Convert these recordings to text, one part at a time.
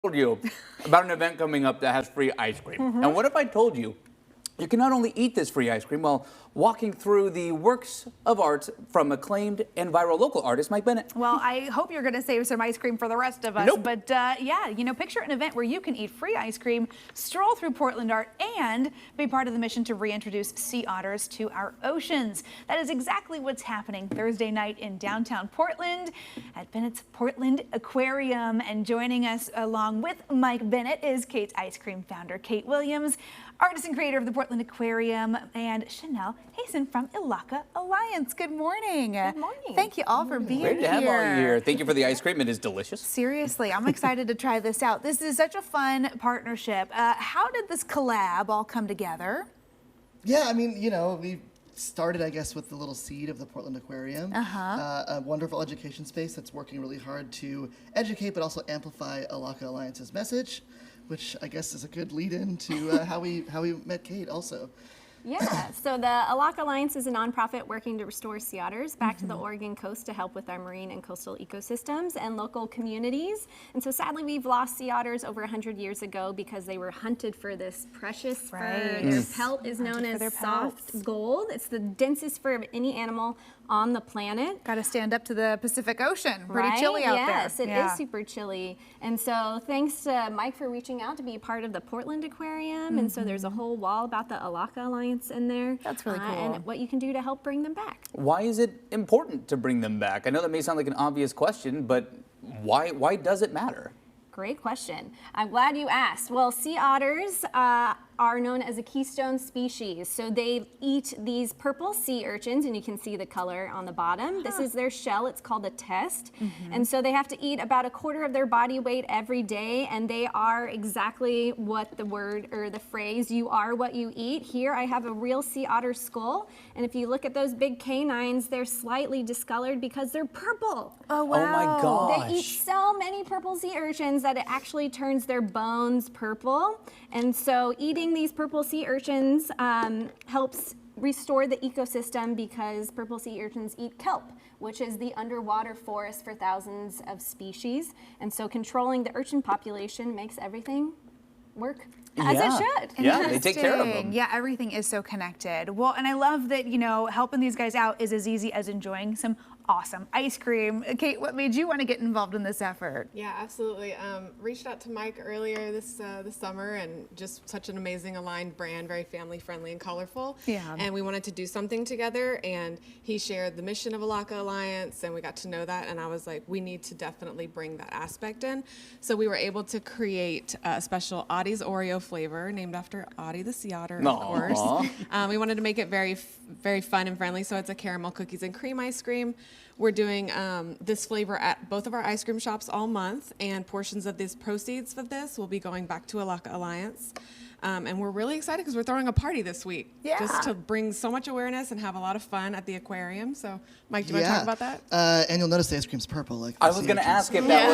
Told you about an event coming up that has free ice cream. And what if I told you you can not only eat this free ice cream while walking through the works of art from acclaimed and viral local artist Mike Bennett? Well, I hope you're going to save some ice cream for the rest of us. Nope. But yeah, picture an event where you can eat free ice cream, stroll through Portland art, and be part of the mission to reintroduce sea otters to our oceans. That is exactly what's happening Thursday night in downtown Portland at Bennett's Portland Aquarium. And joining us along with Mike Bennett is Kate's Ice Cream founder, Kate Williams, artist and creator of the Portland Aquarium, and Chanel Hazen from Ilaka Alliance. Good morning. Good morning. Thank you all for being here. Great to have all you here. Thank you for the ice cream. It is delicious. Seriously, I'm excited to try this out. This is such a fun partnership. How did this collab all come together? Yeah, I mean, we started, I guess, with the little seed of the Portland Aquarium, a wonderful education space that's working really hard to educate but also amplify Ilaka Alliance's message, which I guess is a good lead-in to how we met Kate also. Yeah, so the Ilaka Alliance is a nonprofit working to restore sea otters back to the Oregon coast to help with our marine and coastal ecosystems and local communities. And so sadly, we've lost sea otters over 100 years ago because they were hunted for this precious fur. Their pelt is known as soft gold. It's the densest fur of any animal on the planet. Got to stand up to the Pacific Ocean. Pretty chilly out there. Yes, it is super chilly. And so thanks to Mike for reaching out to be part of the Portland Aquarium. And so there's a whole wall about the Ilaka Alliance in there. That's really cool. And what you can do to help bring them back. Why is it important to bring them back? I know that may sound like an obvious question, but why does it matter? Great question. I'm glad you asked. Well, sea otters are known as a keystone species. So they eat these purple sea urchins, and you can see the color on the bottom. This is their shell. It's called a test. And so they have to eat about 1/4 of their body weight every day, and they are exactly what the word or the phrase, you are what you eat. Here I have a real sea otter skull, and if you look at those big canines, they're slightly discolored because they're purple. Oh, wow. Oh my gosh. They eat so many purple sea urchins that it actually turns their bones purple. And so eating these purple sea urchins helps restore the ecosystem because purple sea urchins eat kelp, which is the underwater forest for thousands of species. And so controlling the urchin population makes everything work as it should. Yeah, they take care of them. Yeah, everything is so connected. Well, and I love that, helping these guys out is as easy as enjoying some awesome ice cream. Kate, what made you want to get involved in this effort? Yeah, absolutely. Reached out to Mike earlier this summer, and just such an amazing aligned brand, very family friendly and colorful. Yeah. And we wanted to do something together, and he shared the mission of Ilaka Alliance, and we got to know that, and I was like, we need to definitely bring that aspect in. So we were able to create a special Audie's Oreo flavor named after Audie the sea otter, of course. We wanted to make it very, very fun and friendly, so it's a caramel cookies and cream ice cream. We're doing this flavor at both of our ice cream shops all month, and portions of these proceeds of this will be going back to Ilaka Alliance. And we're really excited because we're throwing a party this week, just to bring so much awareness and have a lot of fun at the aquarium. So, Mike, do you want to talk about that? And you'll notice the ice cream's purple. Like I was going to ask if that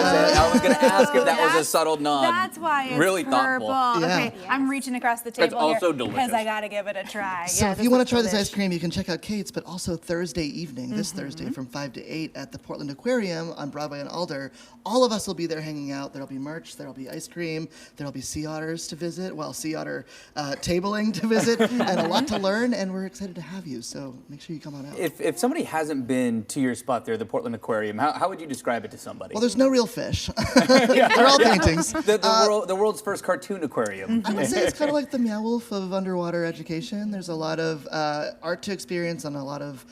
was a subtle nod. That's why it's really purple. thoughtful. Okay, I'm reaching across the table also here delicious. because I got to give it a try. So if you want to try this ice cream, you can check out Kate's, but also Thursday evening, this Thursday from 5 to 8 at the Portland Aquarium on Broadway and Alder. All of us will be there hanging out. There'll be merch, there'll be ice cream, there'll be sea otters to visit, sea otter tabling to visit, and a lot to learn, and we're excited to have you, so make sure you come on out. If somebody hasn't been to your spot there, the Portland Aquarium, how would you describe it to somebody? Well, there's no real fish. They're all paintings. The world's first cartoon aquarium. I would say it's kind of like the Meow Wolf of underwater education. There's a lot of art to experience and a lot of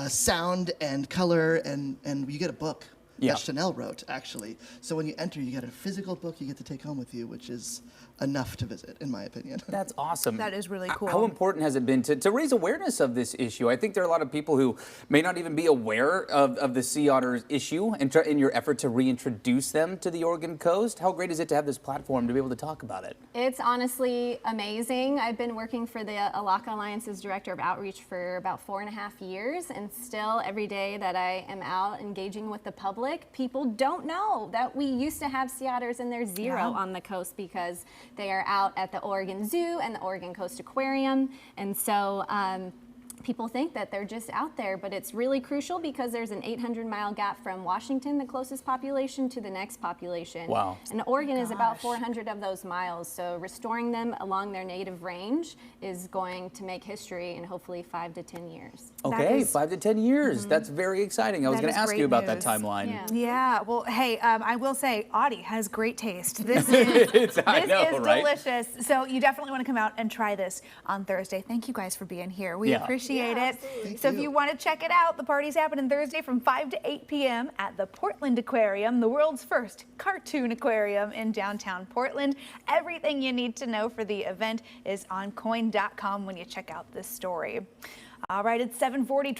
sound and color, and you get a book that Chanel wrote, actually. So when you enter, you get a physical book you get to take home with you, which is enough to visit, in my opinion. That's awesome. That is really cool. How important has it been to raise awareness of this issue? I think there are a lot of people who may not even be aware of the sea otters issue in your effort to reintroduce them to the Oregon coast. How great is it to have this platform to be able to talk about it? It's honestly amazing. I've been working for the Ilaka Alliance's Director of Outreach for about 4.5 years, and still every day that I am out engaging with the public, people don't know that we used to have sea otters and there's zero on the coast because they are out at the Oregon Zoo and the Oregon Coast Aquarium. And so people think that they're just out there, but it's really crucial because there's an 800-mile gap from Washington, the closest population, to the next population. Wow. And Oregon is about 400 of those miles, so restoring them along their native range is going to make history in hopefully 5 to 10 years. Okay, 5 to 10 years. That's very exciting. I was That going is to ask great you about that news. timeline. Yeah. Yeah, well, hey, I will say, Audie has great taste. This is, I know, right? delicious. So you definitely want to come out and try this on Thursday. Thank you guys for being here. We Yeah. appreciate it. Thank So if you. you want to check it out, the party's happening Thursday from 5 to 8 p.m. at the Portland Aquarium, the world's first cartoon aquarium in downtown Portland. Everything you need to know for the event is on coin.com when you check out this story. All right, it's 7:40.